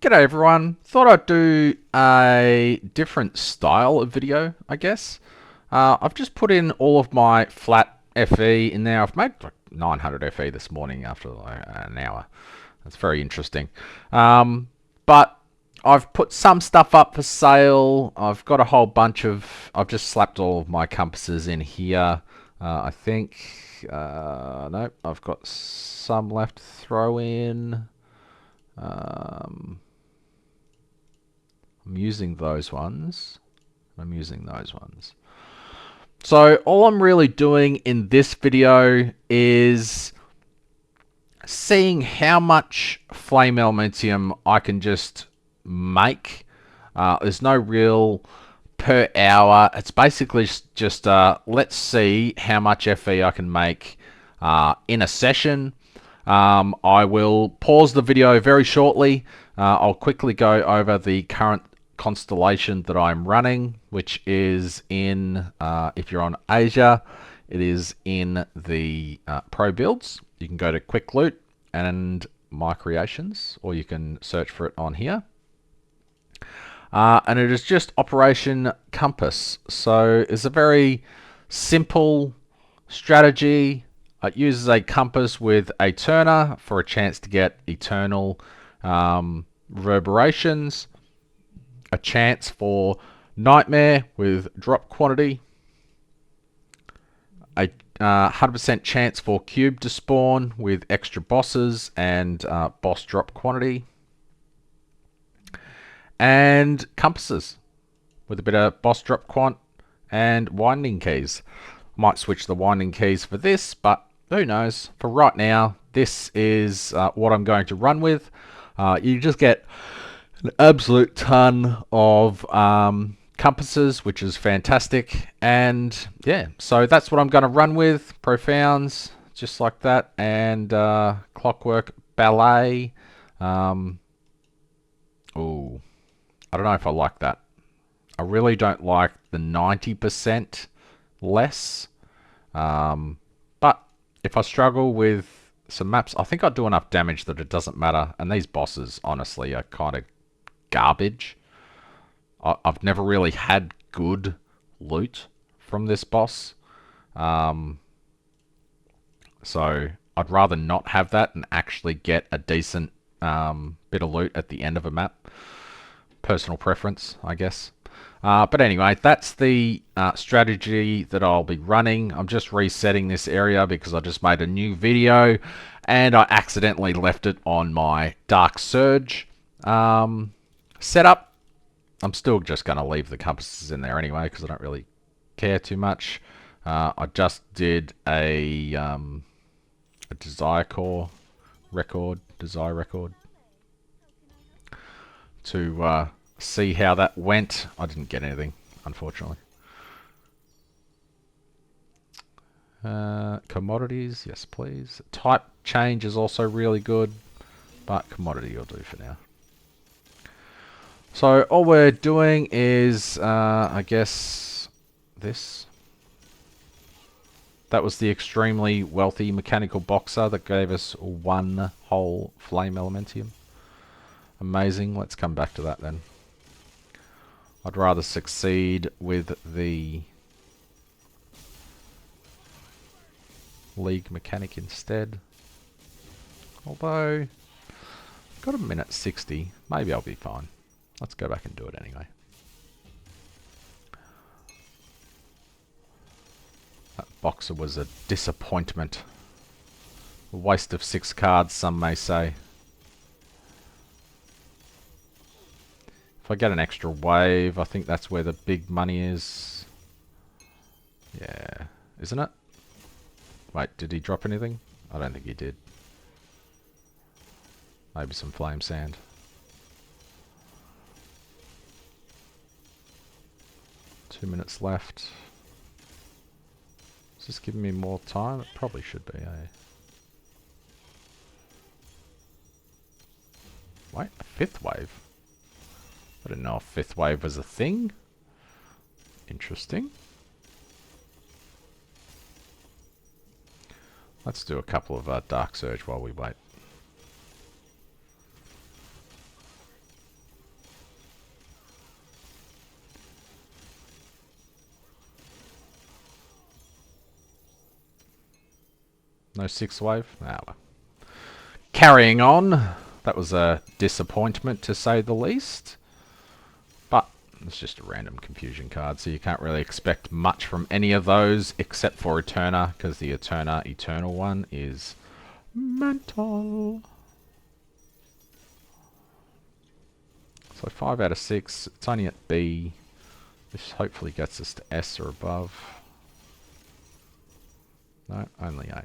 G'day everyone. Thought I'd do a different style of video, I guess. I've just put in all of my flat FE in there. I've made like 900 FE this morning after like an hour. That's very interesting. But I've put some stuff up for sale. I've got a whole bunch of... I've just slapped all of my compasses in here. I think... nope, I've got some left to throw in. I'm using those ones. So all I'm really doing in this video is seeing how much flame elementium I can just make. There's no real per hour. It's basically just let's see how much FE I can make in a session. I will pause the video very shortly. I'll quickly go over the current constellation that I'm running, which is in, if you're on Asia, it is in the Pro builds. You can go to Quick Loot and My Creations, or you can search for it on here. And it is just Operation Compass. So it's a very simple strategy. It uses a compass with Aeterna for a chance to get eternal reverberations. A chance for Nightmare with drop quantity. A 100% chance for Cube to spawn with extra bosses and boss drop quantity. And compasses with a bit of boss drop quant and winding keys. Might switch the winding keys for this, but who knows. For right now, this is what I'm going to run with. You just get an absolute ton of compasses, which is fantastic. And yeah, so that's what I'm going to run with. Profounds, just like that. And Clockwork Ballet. Oh, I don't know if I like that. I really don't like the 90% less. But if I struggle with some maps, I think I do enough damage that it doesn't matter. And these bosses, honestly, are kind of garbage. I've never really had good loot from this boss. So I'd rather not have that and actually get a decent bit of loot at the end of a map. Personal preference, I guess. But anyway, that's the strategy that I'll be running. I'm just resetting this area because I just made a new video and I accidentally left it on my Dark Surge setup. I'm still just going to leave the compasses in there anyway because I don't really care too much. I just did a Desire Core record, Desire record to see how that went. I didn't get anything, unfortunately. Commodities, yes please. Type change is also really good, but commodity will do for now. So all we're doing is, I guess, this. That was the extremely wealthy mechanical boxer that gave us one whole flame elementium. Amazing. Let's come back to that then. I'd rather succeed with the League mechanic instead. Although, I've got a minute 60. Maybe I'll be fine. Let's go back and do it anyway. That boxer was a disappointment. A waste of 6 cards, some may say. If I get an extra wave, I think that's where the big money is. Yeah, isn't it? Wait, did he drop anything? I don't think he did. Maybe some flame sand. Two minutes left. Is this giving me more time? It probably should be, eh? Wait, a 5th wave? I didn't know a 5th wave was a thing. Interesting. Let's do a couple of Dark Surge while we wait. No 6 wave? Ah, well. Carrying on. That was a disappointment to say the least. But it's just a random confusion card, so you can't really expect much from any of those except for Aeterna, because the Aeterna Eternal one is mental. So 5 out of 6. It's only at B. This hopefully gets us to S or above. No, only A.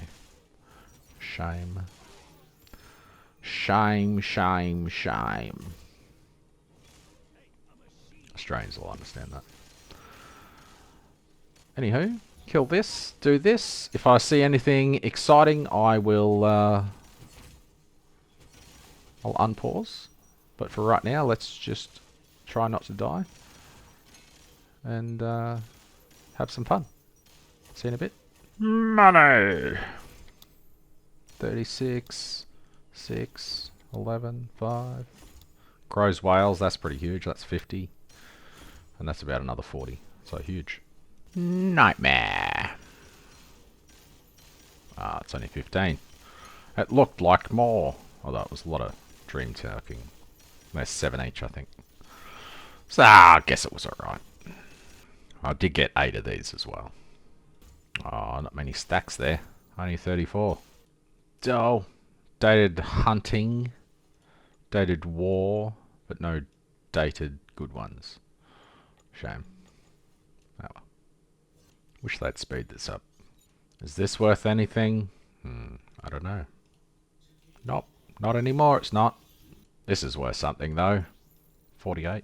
Shame. Shame, shame, shame. Australians will understand that. Anywho, kill this, do this. If I see anything exciting, I will I'll unpause. But for right now, let's just try not to die. And have some fun. See you in a bit. Money! 36, 6, 11, 5. Grows whales, that's pretty huge. That's 50. And that's about another 40. So huge. Nightmare. Ah, it's only 15. It looked like more. Although it was a lot of dream talking. There's 7 each, I think. So I guess it was alright. I did get 8 of these as well. Oh, not many stacks there. Only 34. Oh, dated hunting. Dated war. But no dated good ones. Shame. Oh well. Wish they'd speed this up. Is this worth anything? I don't know. Nope. Not anymore, it's not. This is worth something though. 48.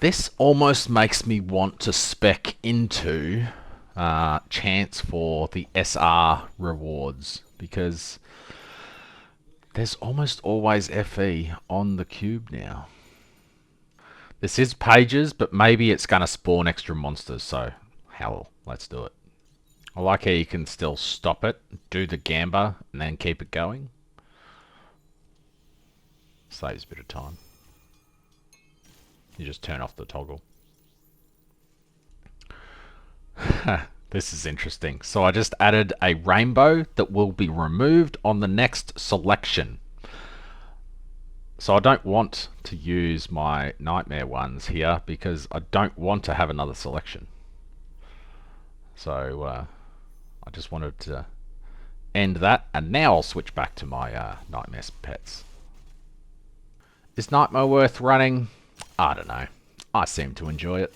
This almost makes me want to spec into chance for the SR rewards, because there's almost always FE on the cube now. This is pages, but maybe it's going to spawn extra monsters, so hell, let's do it. I like how you can still stop it, do the gamba, and then keep it going. Saves a bit of time. You just turn off the toggle. This is interesting. So I just added a rainbow that will be removed on the next selection. So I don't want to use my nightmare ones here because I don't want to have another selection. So I just wanted to end that, and now I'll switch back to my nightmare pets. Is Nightmare worth running? I don't know. I seem to enjoy it.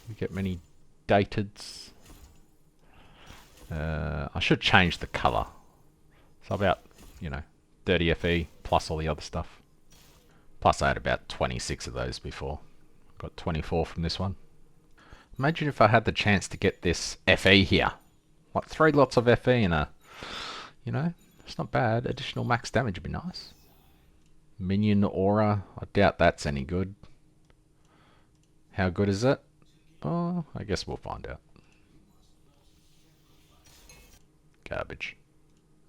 We get many dateds. I should change the colour. So about, 30 FE plus all the other stuff. Plus I had about 26 of those before. Got 24 from this one. Imagine if I had the chance to get this FE here. Like 3 lots of FE and a, it's not bad. Additional max damage would be nice. Minion aura. I doubt that's any good. How good is it? Oh, I guess we'll find out. Garbage.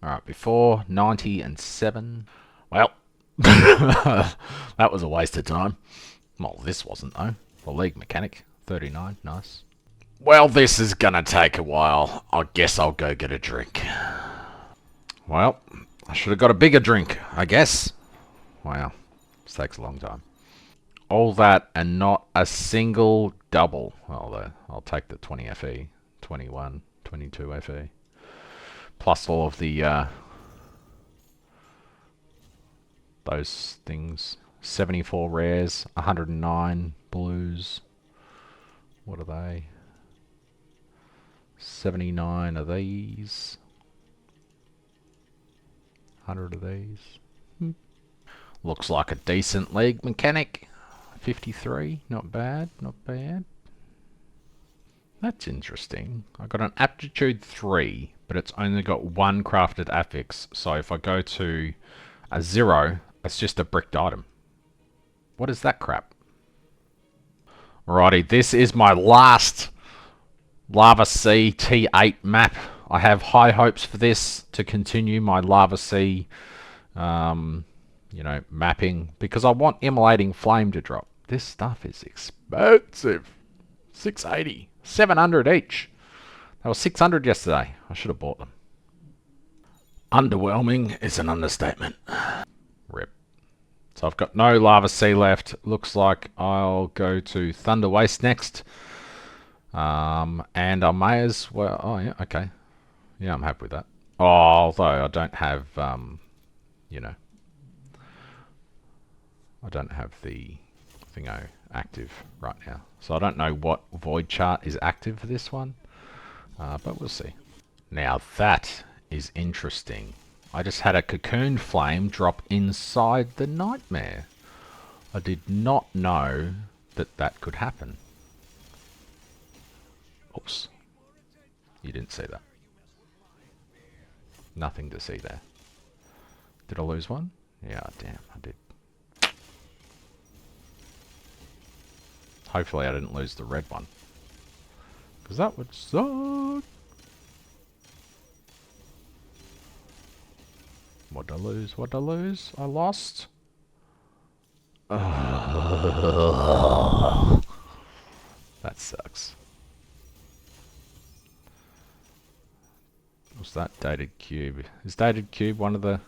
Alright, before 90 and 7. Well, that was a waste of time. Well, this wasn't though. The League Mechanic. 39, nice. Well, this is gonna take a while. I guess I'll go get a drink. Well, I should have got a bigger drink, I guess. Wow, this takes a long time. All that and not a single double. Well, I'll take the 20 FE, 21, 22 FE. Plus all of the, those things. 74 rares, 109 blues. What are they? 79 of these. 100 of these. Looks like a decent League Mechanic. 53, not bad, not bad. That's interesting. I got an Aptitude 3, but it's only got 1 crafted affix. So if I go to a 0, it's just a bricked item. What is that crap? Alrighty, this is my last Lava Sea T8 map. I have high hopes for this to continue my Lava Sea, mapping, because I want Immolating Flame to drop. This stuff is expensive. 680, 700 each. They were 600 yesterday. I should have bought them. Underwhelming is an understatement. Rip. So I've got no Lava Sea left. Looks like I'll go to Thunder Waste next. And I may as well... Oh, yeah, okay. Yeah, I'm happy with that. Oh, although I don't have, you know... I don't have the thingo active right now. So I don't know what void chart is active for this one. But we'll see. Now that is interesting. I just had a cocoon flame drop inside the nightmare. I did not know that that could happen. Oops. You didn't see that. Nothing to see there. Did I lose one? Yeah, damn, I did. Hopefully I didn't lose the red one. Because that would suck. What'd I lose? What'd I lose? I lost? That sucks. What's that? Dated Cube. Is Dated Cube one of the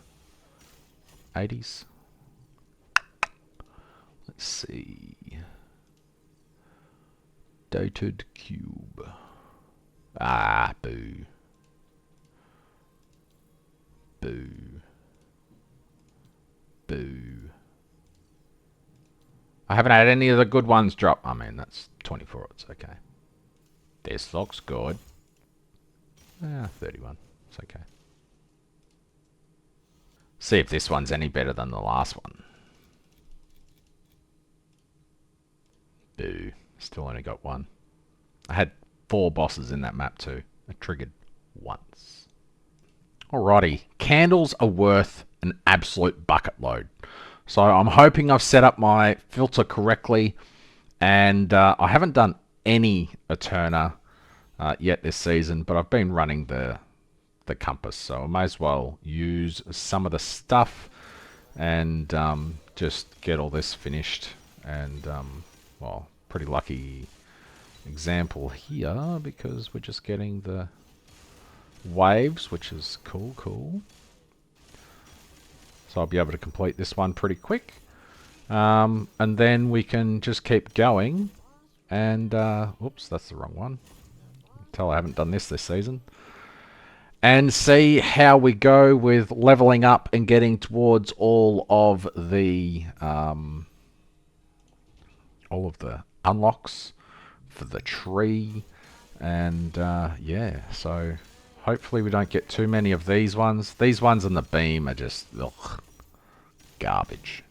80s? Let's see. Dated Cube. Ah, boo. Boo. Boo. I haven't had any of the good ones drop. I mean, that's 24. It's okay. This looks good. 31. It's okay. See if this one's any better than the last one. Boo. Still only got one. I had 4 bosses in that map too. It triggered once. Alrighty. Candles are worth an absolute bucket load. So I'm hoping I've set up my filter correctly. And I haven't done any Aeterna yet this season, but I've been running the compass. So I may as well use some of the stuff and just get all this finished. And, well, pretty lucky example here because we're just getting the waves, which is cool. So I'll be able to complete this one pretty quick. And then we can just keep going. And, oops, that's the wrong one. Tell I haven't done this season. And see how we go with leveling up and getting towards all of the unlocks for the tree. And yeah, so hopefully we don't get too many of these ones. These ones in the beam are just ugh, garbage.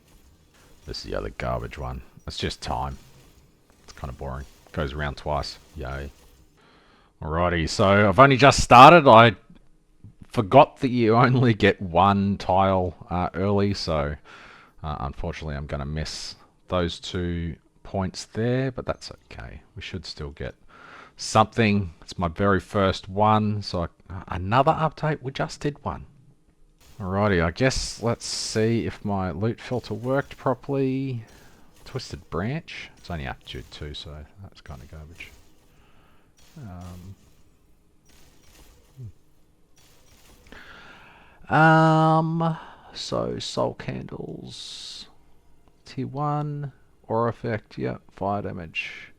This is the other garbage one. It's just time. It's kind of boring. Goes around twice. Yay. Alrighty, so I've only just started. I forgot that you only get one tile early, so unfortunately I'm going to miss those 2 points there, but that's okay. We should still get something. It's my very first one, so another update. We just did one. Alrighty, I guess let's see if my loot filter worked properly. Twisted branch. It's only aptitude 2, so that's kind of garbage. So soul candles, tier 1, aura effect, yeah, fire damage,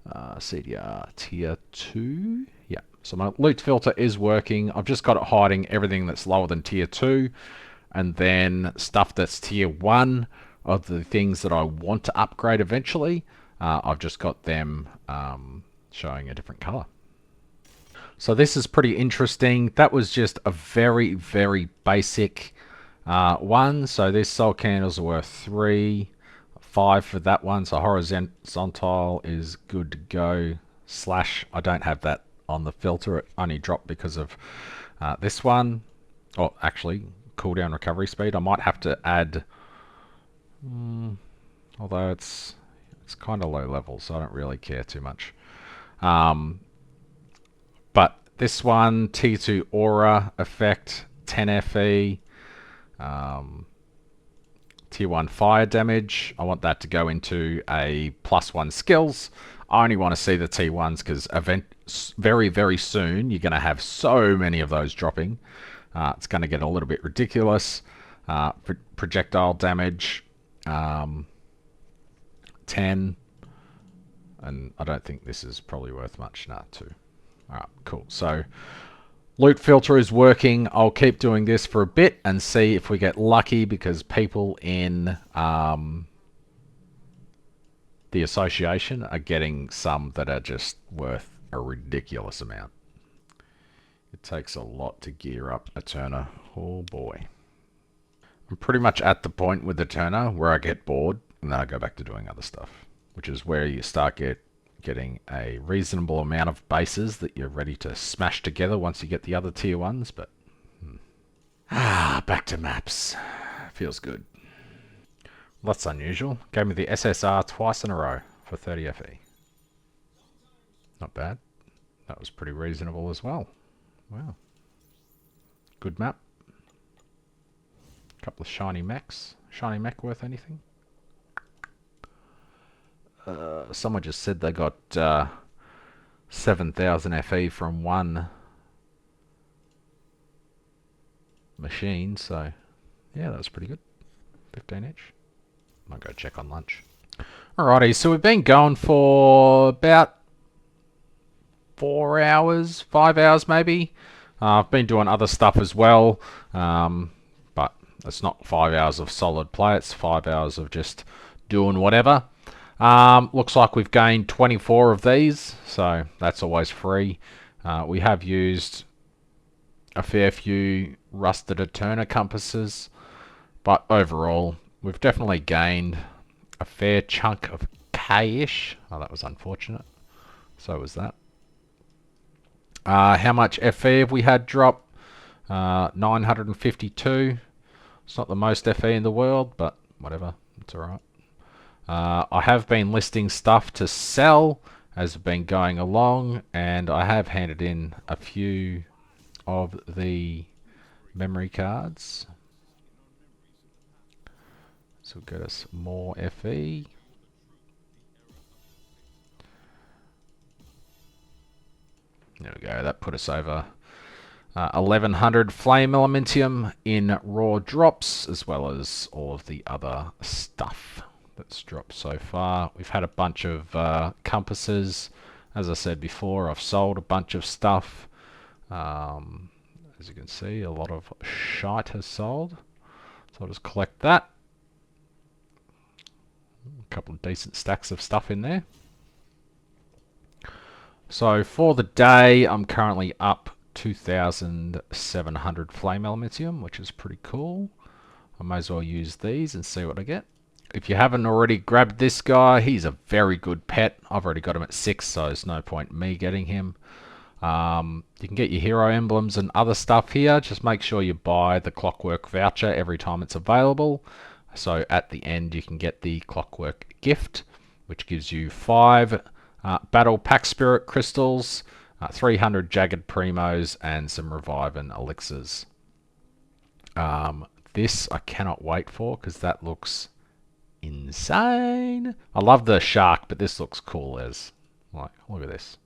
CDR tier 2, yeah. So my loot filter is working. I've just got it hiding everything that's lower than tier 2, and then stuff that's tier 1 of the things that I want to upgrade eventually. I've just got them showing a different color. So this is pretty interesting. That was just a very, very basic one. So these soul candles are worth 3, 5 for that one. So horizontal is good to go. Slash, I don't have that on the filter. It only dropped because of this one. Or actually, cooldown recovery speed. I might have to add, although it's kind of low level, so I don't really care too much. But this one, T2 Aura effect, 10 FE, tier 1 fire damage. I want that to go into a +1 skills. I only want to see the T1s because very, very soon you're going to have so many of those dropping. It's going to get a little bit ridiculous. Projectile damage, 10. And I don't think this is probably worth much. Nah, 2. Alright, cool. So, loot filter is working. I'll keep doing this for a bit and see if we get lucky because people in the association are getting some that are just worth a ridiculous amount. It takes a lot to gear up Aeterna. Oh boy. I'm pretty much at the point with Aeterna where I get bored and then I go back to doing other stuff, which is where you start getting a reasonable amount of bases that you're ready to smash together once you get the other tier 1s, but back to maps. Feels good. Well, that's unusual. Gave me the SSR twice in a row for 30 FE. Not bad. That was pretty reasonable as well. Wow. Good map. Couple of shiny mechs. Shiny mech worth anything? Someone just said they got 7,000 FE from one machine, so yeah, that was pretty good. 15 each. Might go check on lunch. Alrighty, so we've been going for about 4 hours, 5 hours maybe. I've been doing other stuff as well, but it's not 5 hours of solid play, it's 5 hours of just doing whatever. Looks like we've gained 24 of these, so that's always free. We have used a fair few rusted Aeterna compasses, but overall we've definitely gained a fair chunk of K-ish. Oh, that was unfortunate. So was that. How much FE have we had drop? 952. It's not the most FE in the world, but whatever, it's alright. I have been listing stuff to sell as I've been going along, and I have handed in a few of the memory cards. So we'll get us more FE. There we go, that put us over 1100 flame elementium in raw drops, as well as all of the other stuff that's dropped so far. We've had a bunch of compasses. As I said before, I've sold a bunch of stuff. As you can see, a lot of shite has sold. So I'll just collect that. A couple of decent stacks of stuff in there. So for the day, I'm currently up 2,700 flame elementium, which is pretty cool. I may as well use these and see what I get. If you haven't already grabbed this guy, he's a very good pet. I've already got him at 6, so there's no point in me getting him. You can get your hero emblems and other stuff here. Just make sure you buy the Clockwork voucher every time it's available. So at the end you can get the Clockwork gift, which gives you 5 Battle Pack Spirit crystals, 300 Jagged Primos, and some Revive and Elixirs. This I cannot wait for because that looks insane. I love the shark, but this looks cool as, like, look at this.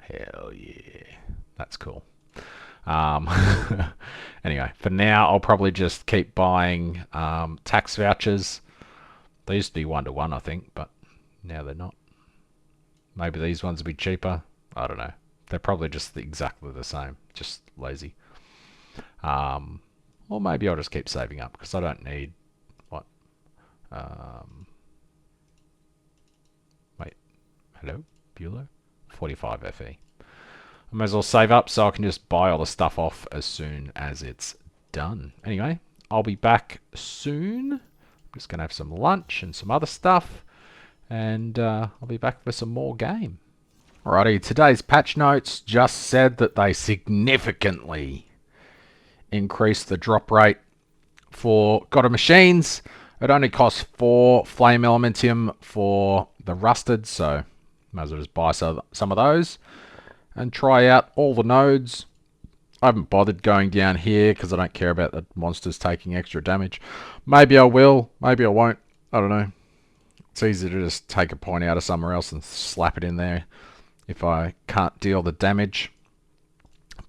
Hell yeah, that's cool. Anyway, for now I'll probably just keep buying tax vouchers. They used to be 1-to-1, I think, but now they're not. Maybe these ones will be cheaper. I don't know. They're probably just exactly the same, just lazy. Or maybe I'll just keep saving up because I don't need what? Wait, hello, Bueller? 45 FE. I may as well save up so I can just buy all the stuff off as soon as it's done. Anyway, I'll be back soon. I'm just going to have some lunch and some other stuff. And I'll be back for some more game. Alrighty, today's patch notes just said that they significantly increased the drop rate for God of Machines. It only costs 4 flame elementium for the rusted, so might as well just buy some of those and try out all the nodes. I haven't bothered going down here because I don't care about the monsters taking extra damage. Maybe I will, maybe I won't, I don't know. It's easy to just take a point out of somewhere else and slap it in there if I can't deal the damage.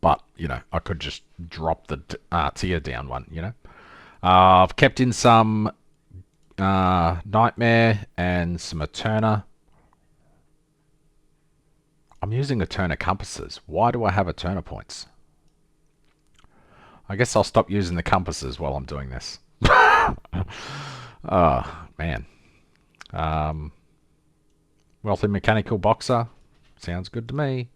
But, you know, I could just drop the tier down one, you know. I've kept in some Nightmare and some Aeterna. I'm using Aeterna compasses. Why do I have Aeterna points? I guess I'll stop using the compasses while I'm doing this. Oh, man. Wealthy Mechanical Boxer. Sounds good to me.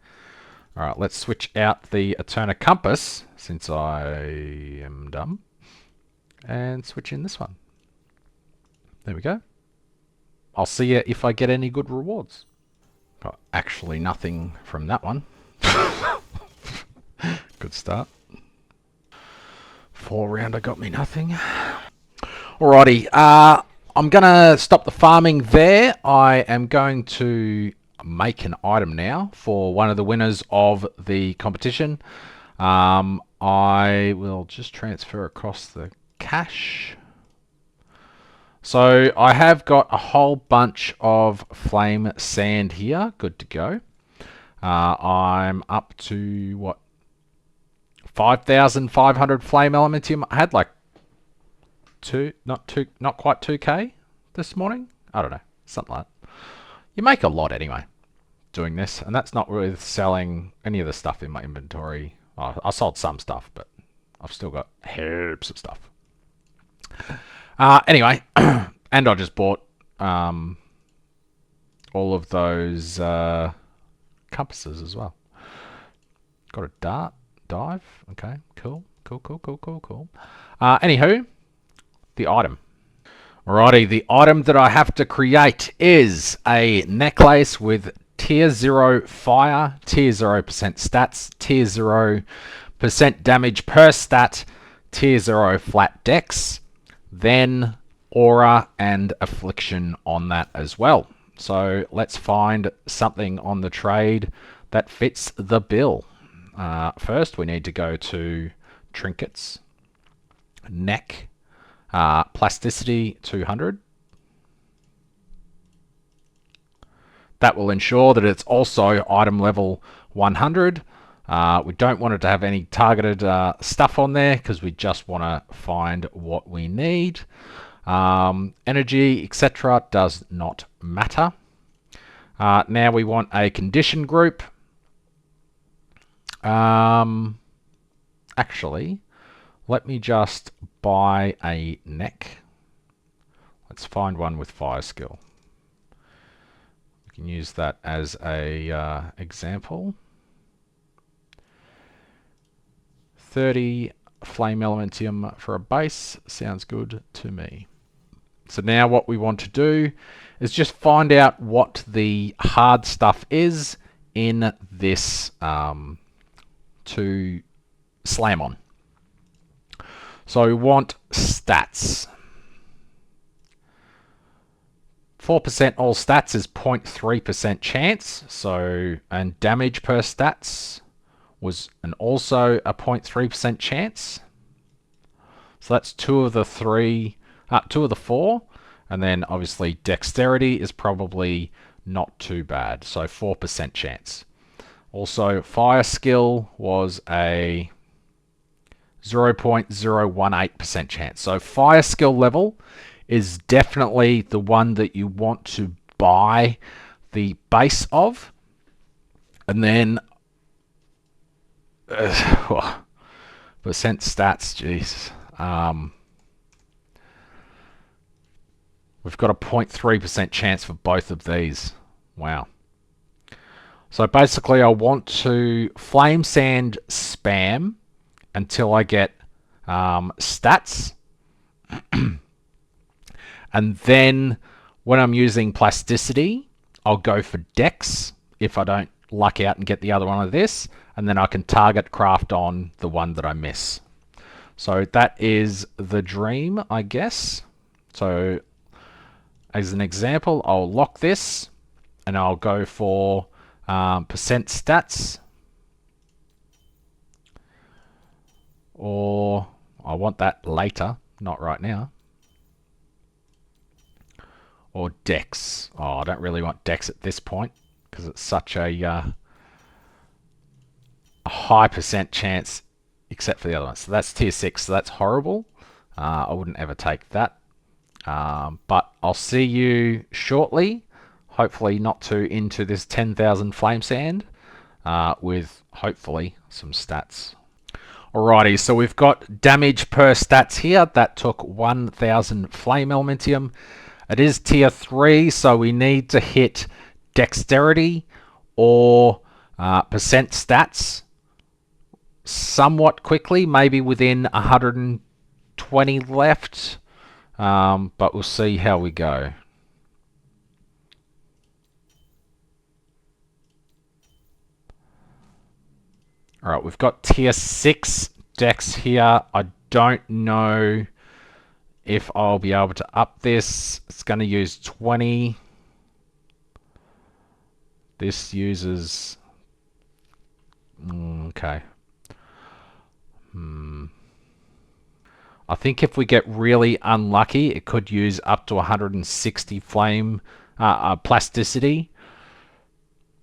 Alright, let's switch out the Aeterna Compass, since I am dumb, and switch in this one. There we go. I'll see you if I get any good rewards. Got actually nothing from that one. Good start. 4-rounder got me nothing. Alrighty, I'm going to stop the farming there. I am going to make an item now for one of the winners of the competition. I will just transfer across the cash. So I have got a whole bunch of flame sand here, good to go. I'm up to what, 5,500 flame elementium. I had like not quite 2k this morning. I don't know, something like that. You make a lot anyway doing this, and that's not with selling any of the stuff in my inventory. I sold some stuff, but I've still got heaps of stuff. Anyway, and I just bought all of those compasses as well. Got a dive. Okay, cool. Anywho, the item. Alrighty, the item that I have to create is a necklace with tier 0 fire, tier 0% stats, tier 0% damage per stat, tier 0 flat dex, then aura and affliction on that as well. So let's find something on the trade that fits the bill. First, we need to go to trinkets, neck, plasticity 200. That will ensure that it's also item level 100. We don't want it to have any targeted stuff on there because we just want to find what we need. Energy, etc. does not matter. Now we want a condition group. Actually, let me just buy a neck. Let's find one with fire skill. We can use that as a example. 30 flame elementium for a base sounds good to me. So now what we want to do is just find out what the hard stuff is in this to slam on. So we want stats. 4% all stats is 0.3% chance. So, and damage per stats was also a 0.3% chance. So that's two of the four. And then obviously dexterity is probably not too bad. So 4% chance. Also, fire skill was a 0.018% chance. So fire skill level is definitely the one that you want to buy the base of. And then percent stats, jeez. We've got a 0.3% chance for both of these. Wow. So basically I want to flame sand spam until I get stats. And then when I'm using plasticity, I'll go for dex if I don't luck out and get the other one of this. And then I can target craft on the one that I miss. So that is the dream, I guess. So as an example, I'll lock this and I'll go for percent stats. Or I want that later, not right now. Or Dex. Oh, I don't really want Dex at this point because it's such a high percent chance, except for the other one. So that's tier 6, so that's horrible. I wouldn't ever take that. But I'll see you shortly, hopefully not too into this 10,000 flame sand, with hopefully some stats. Alrighty, so we've got damage per stats here. That took 1,000 flame elementium. It is tier 3, so we need to hit dexterity or percent stats somewhat quickly, maybe within 120 left. But we'll see how we go. Alright, we've got tier 6 dex here. I don't know if I'll be able to up this. It's going to use 20. This uses... okay. I think if we get really unlucky, it could use up to 160 flame plasticity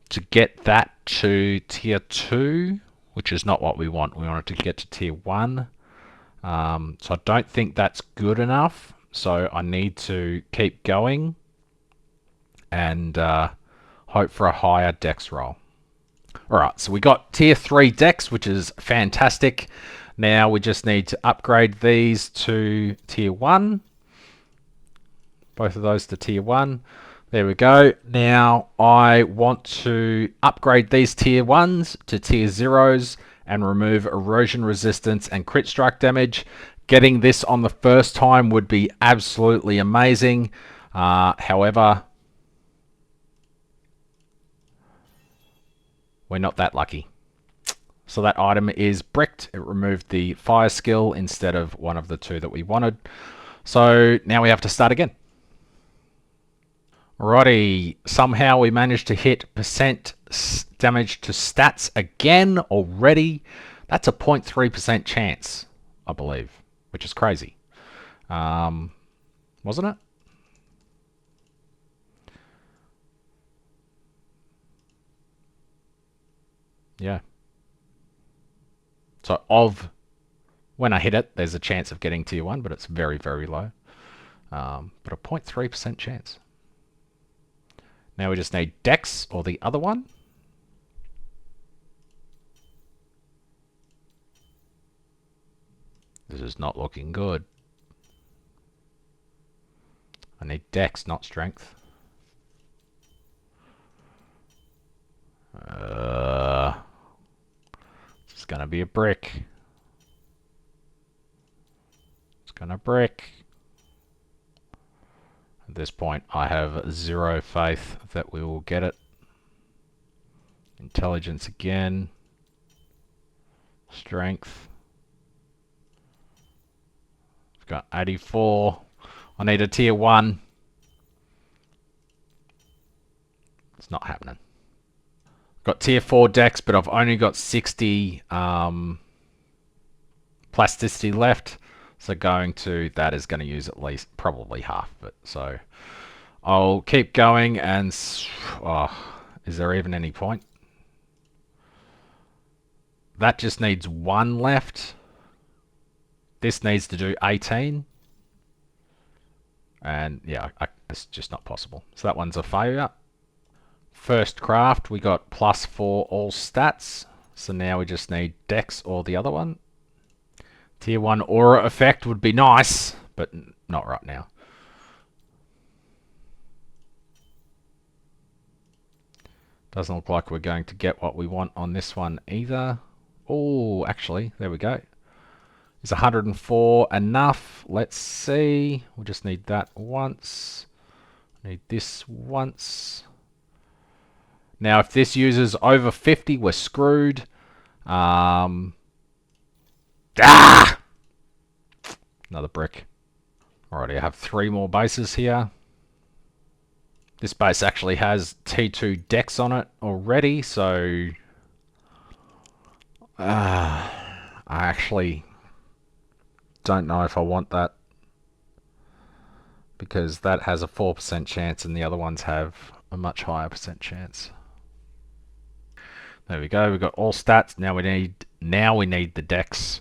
to get that to tier 2, which is not what we want. We want it to get to tier 1. So I don't think that's good enough. So I need to keep going and hope for a higher dex roll. Alright, so we got tier 3 dex, which is fantastic. Now we just need to upgrade these to tier 1. Both of those to tier 1. There we go. Now I want to upgrade these tier 1s to tier 0s and remove erosion resistance and crit strike damage. Getting this on the first time would be absolutely amazing. However, we're not that lucky. So that item is bricked. It removed the fire skill instead of one of the two that we wanted. So now we have to start again. Alrighty, somehow we managed to hit percent damage to stats again already. That's a 0.3% chance, I believe, which is crazy. Wasn't it? Yeah. So when I hit it, there's a chance of getting tier 1, but it's very, very low. But a 0.3% chance. Now we just need Dex or the other one. This is not looking good. I need Dex, not Strength. It's gonna be a brick. It's gonna brick. At this point, I have zero faith that we will get it. Intelligence again. Strength. I've got 84. I need a tier 1. It's not happening. Got tier 4 dex, but I've only got 60 plasticity left. So going to that is going to use at least probably half of it. So I'll keep going and is there even any point? That just needs 1 left. This needs to do 18. And yeah, it's just not possible. So that one's a failure. First craft, we got +4 all stats. So now we just need Dex or the other one. Tier 1 aura effect would be nice, but not right now. Doesn't look like we're going to get what we want on this one either. Oh, actually, there we go. Is 104 enough? Let's see. We just need that once. Need this once. Now, if this uses over 50, we're screwed. Another brick. Alrighty, I have 3 more bases here. This base actually has T2 Dex on it already, so... I actually don't know if I want that. because that has a 4% chance and the other ones have a much higher percent chance. There we go. We've got all stats. Now we need the dex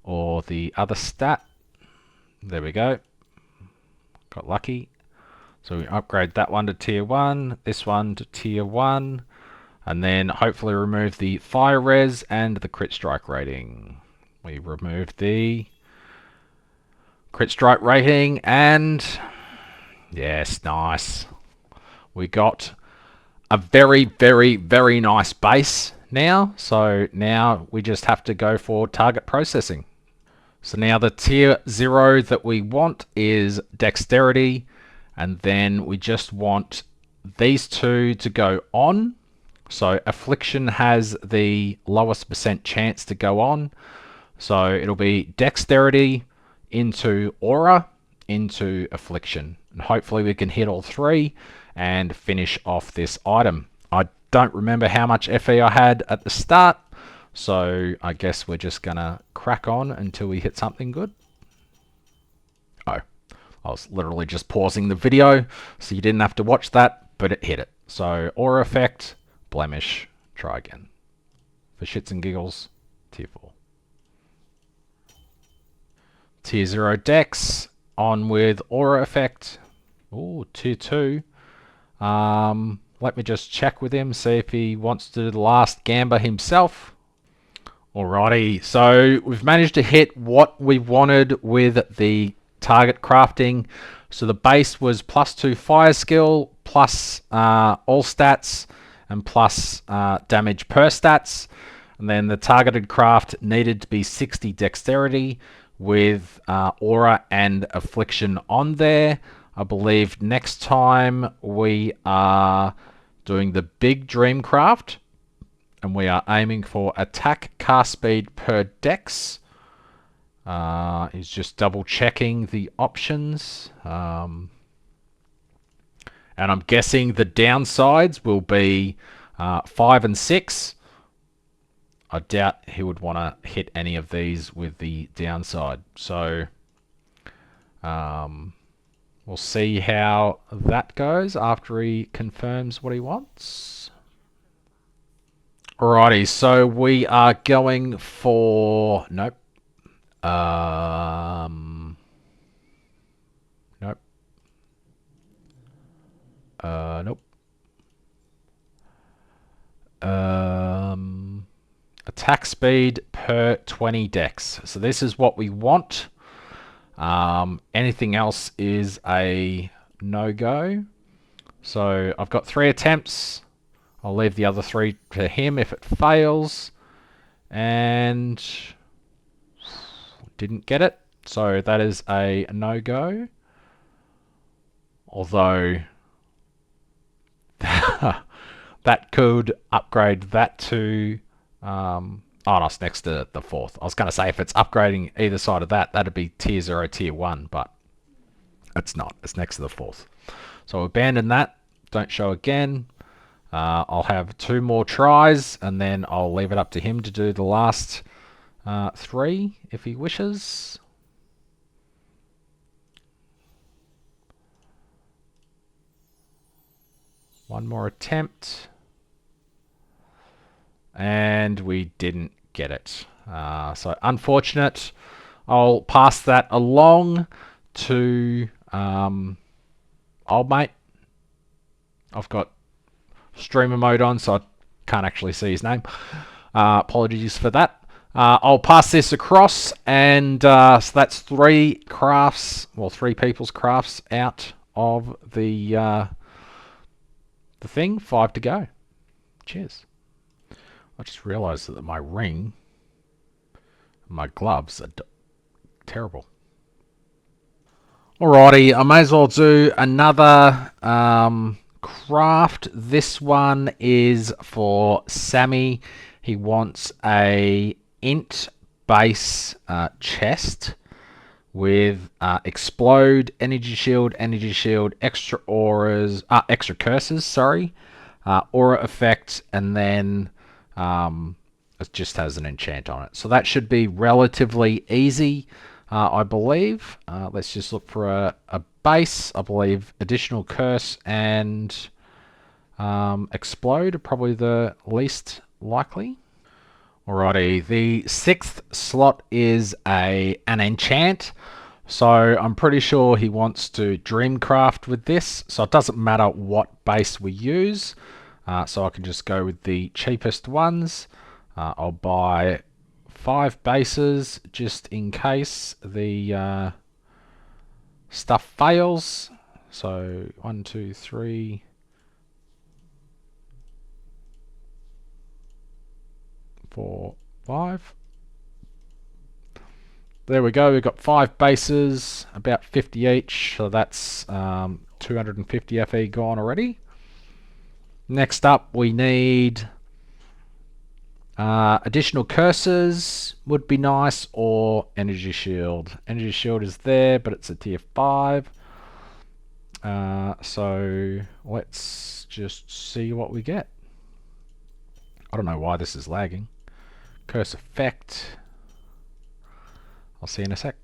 or the other stat. There we go. Got lucky. So we upgrade that one to tier 1, this one to tier 1, and then hopefully remove the fire res and the crit strike rating. We remove the crit strike rating and yes, nice. We got a very, very, very nice base now. So now we just have to go for target processing. So now the tier 0 that we want is dexterity, and then we just want these two to go on. So affliction has the lowest percent chance to go on. So it'll be dexterity into aura into affliction. And hopefully we can hit all three and finish off this item. I don't remember how much FE I had at the start, so I guess we're just gonna crack on until we hit something good. Oh, I was literally just pausing the video so you didn't have to watch that, but it hit it. So aura effect, blemish, try again. For shits and giggles, tier 4. Tier 0 dex, on with aura effect. Ooh, tier 2. Let me just check with him, see if he wants to do the last gamba himself. Alrighty, so we've managed to hit what we wanted with the target crafting. So the base was +2 fire skill, plus all stats, and plus damage per stats. And then the targeted craft needed to be 60 dexterity with aura and affliction on there. I believe next time we are doing the big dream craft, and we are aiming for attack cast speed per dex. He's just double checking the options. And I'm guessing the downsides will be 5 and 6. I doubt he would want to hit any of these with the downside. So we'll see how that goes after he confirms what he wants. Alrighty, so we are going for... Nope. Nope. Nope. Attack speed per 20 dex. So this is what we want. Anything else is a no-go. So I've got 3 attempts. I'll leave the other 3 to him if it fails. And didn't get it. So that is a no-go. Although that could upgrade that to... oh no, it's next to the 4th. I was going to say if it's upgrading either side of that, that'd be tier 0, tier 1, but it's not. It's next to the 4th. So abandon that. Don't show again. I'll have 2 more tries, and then I'll leave it up to him to do the last 3 if he wishes. One more attempt. And we didn't get it. So unfortunate. I'll pass that along to old mate. I've got streamer mode on, so I can't actually see his name. Apologies for that. I'll pass this across, and so that's 3 crafts, well, 3 people's crafts out of the thing. 5 to go. Cheers. I just realised that my ring, my gloves are terrible. Alrighty, I may as well do another craft. This one is for Sammy. He wants a int base chest with explode, energy shield, extra auras, extra curses, sorry, aura effect, and then it just has an enchant on it. So that should be relatively easy. I believe. Let's just look for a base. I believe additional curse and explode are probably the least likely. Alrighty, the 6th slot is an enchant. So I'm pretty sure he wants to Dreamcraft with this. So it doesn't matter what base we use. So I can just go with the cheapest ones. I'll buy 5 bases just in case the stuff fails. So 1, 2, 3, 4, 5. There we go, we've got 5 bases, about 50 each, so that's 250 FE gone already. Next up, we need additional curses, would be nice, or energy shield. Energy shield is there, but it's a tier 5. So let's just see what we get. I don't know why this is lagging. Curse effect. I'll see you in a sec.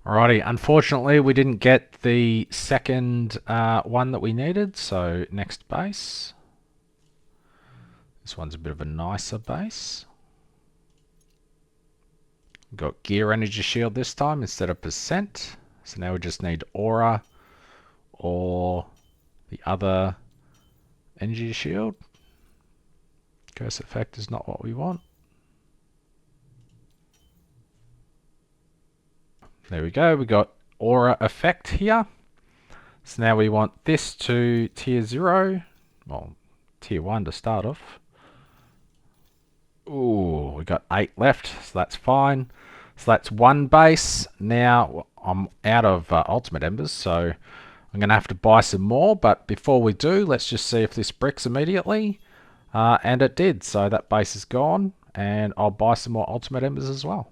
Alrighty, unfortunately we didn't get the second one that we needed, so next base. This one's a bit of a nicer base. Got gear energy shield this time instead of percent. So now we just need aura or the other energy shield. Curse effect is not what we want. There we go, we got aura effect here. So now we want this to tier 0. Well, tier 1 to start off. Ooh, we got 8 left, so that's fine. So that's 1 base. Now I'm out of ultimate embers, so I'm going to have to buy some more. But before we do, let's just see if this bricks immediately. And it did, so that base is gone. And I'll buy some more ultimate embers as well.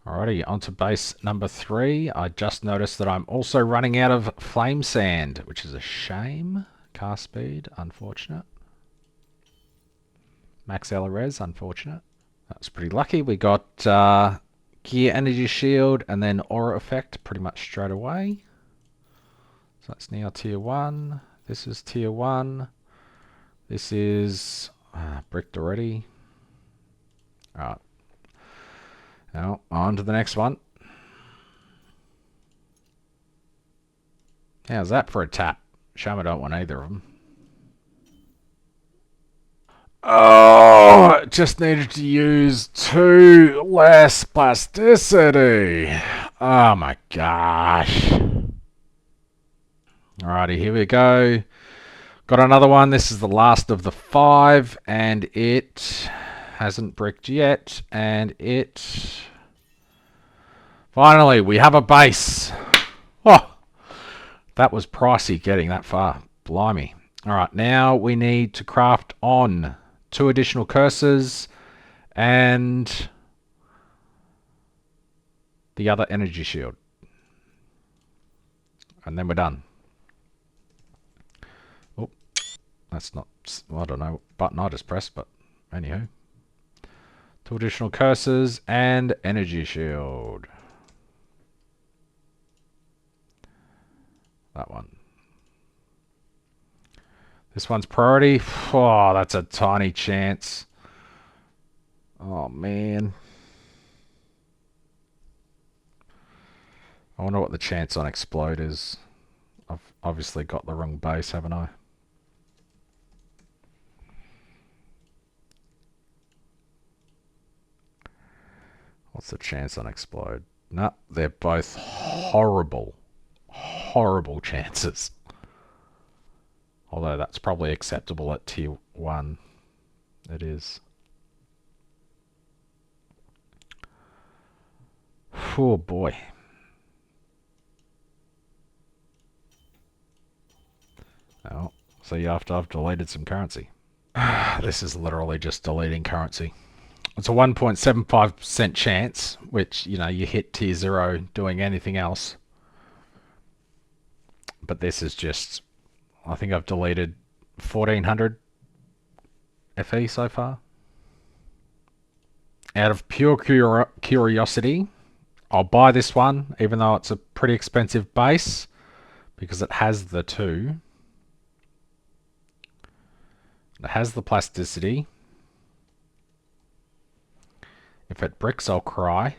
Alrighty, onto base number 3. I just noticed that I'm also running out of flame sand, which is a shame. Cast speed, unfortunate. Max res, unfortunate. That's pretty lucky. We got gear energy shield and then aura effect pretty much straight away. So that's now tier 1. This is tier 1. This is bricked already. Alright. Now, on to the next one. How's that for a tap? Shame I don't want either of them. Oh, just needed to use 2 less plasticity. Oh my gosh. Alrighty, here we go. Got another one. This is the last of the 5, and it hasn't bricked yet, and it... Finally, we have a base. Oh, that was pricey getting that far. Blimey. Alright, now we need to craft on 2 additional curses and the other energy shield. And then we're done. Oh, that's not... I don't know what button I just pressed, but anywho. 2 additional curses and energy shield. That one. This one's priority. Oh, that's a tiny chance. Oh, man. I wonder what the chance on explode is. I've obviously got the wrong base, haven't I? What's the chance on explode? No, they're both horrible. Horrible chances. Although that's probably acceptable at tier 1. It is. Oh boy. Oh, so you have to have deleted some currency. This is literally just deleting currency. It's a 1.75% chance, which, you know, you hit tier 0 doing anything else. But this is just... I think I've deleted 1400 FE so far. Out of pure curiosity, I'll buy this one, even though it's a pretty expensive base, because it has the two. It has the plasticity. If it bricks, I'll cry.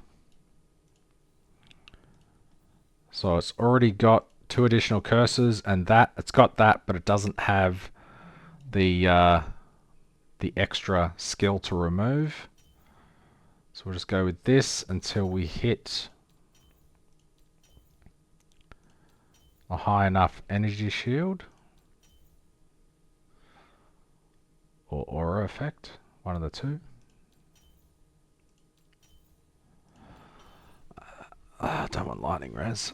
So it's already got 2 additional curses, and that it's got that, but it doesn't have the extra skill to remove. So we'll just go with this until we hit a high enough energy shield or aura effect, one of the two. I don't want lightning res.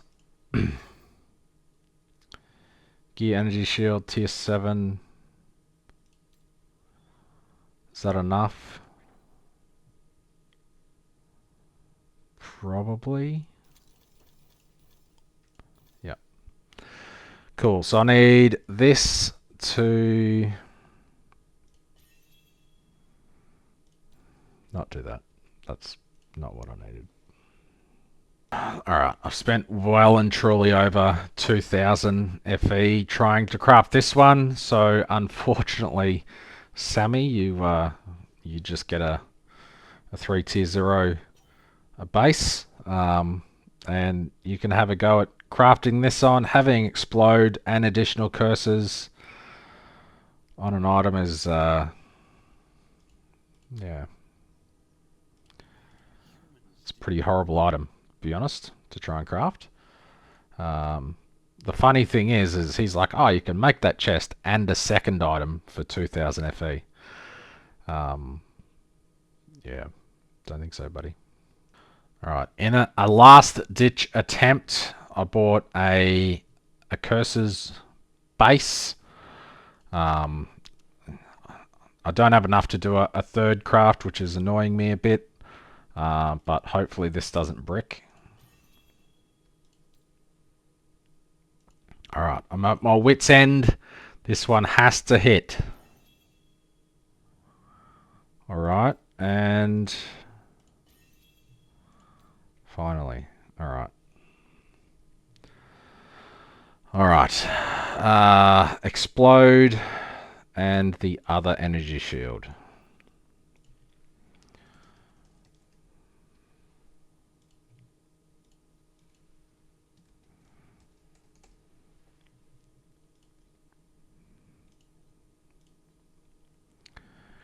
Gear energy shield tier 7. Is that enough? Probably. Yep. Cool. So I need this to not do that. That's not what I needed. Alright, I've spent well and truly over 2000 FE trying to craft this one, so unfortunately, Sammy, you just get a 3 tier 0 a base, and you can have a go at crafting this on. Having explode and additional curses on an item is, yeah, it's a pretty horrible item, to be honest, to try and craft. The funny thing is he's like, oh, you can make that chest and a second item for 2000 FE. Yeah, don't think so, buddy. Alright, in a last ditch attempt, I bought a curses base. I don't have enough to do a third craft, which is annoying me a bit. But hopefully this doesn't brick. Alright, I'm at my wit's end. This one has to hit. Alright, and finally. Alright. Alright. Explode and the other energy shield.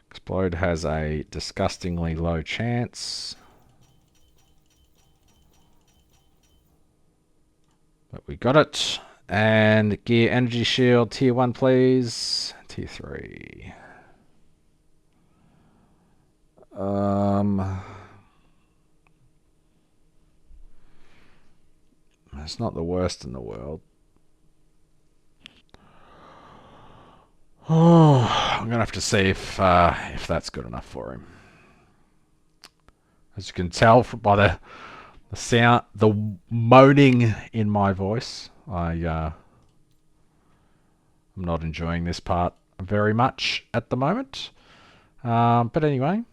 Explode has a disgustingly low chance. But we got it. And gear energy shield tier 1 please. Tier 3. It's not the worst in the world. Oh, I'm gonna have to see if that's good enough for him. As you can tell by the sound, the moaning in my voice, I'm not enjoying this part very much at the moment. But anyway,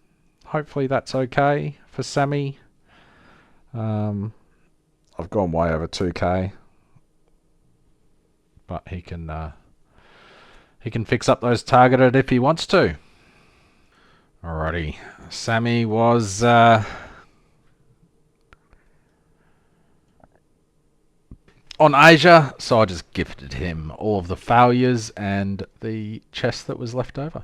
hopefully that's okay for Sammy. I've gone way over 2k, but he can fix up those targeted if he wants to. Alrighty, Sammy was on Asia, so I just gifted him all of the failures and the chest that was left over.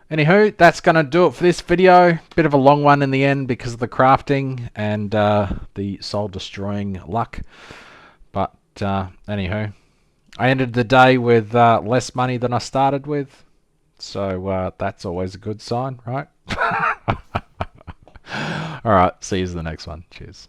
Anywho, that's going to do it for this video. Bit of a long one in the end because of the crafting and the soul-destroying luck. But anywho, I ended the day with less money than I started with. So that's always a good sign, right? Alright, see you in the next one. Cheers.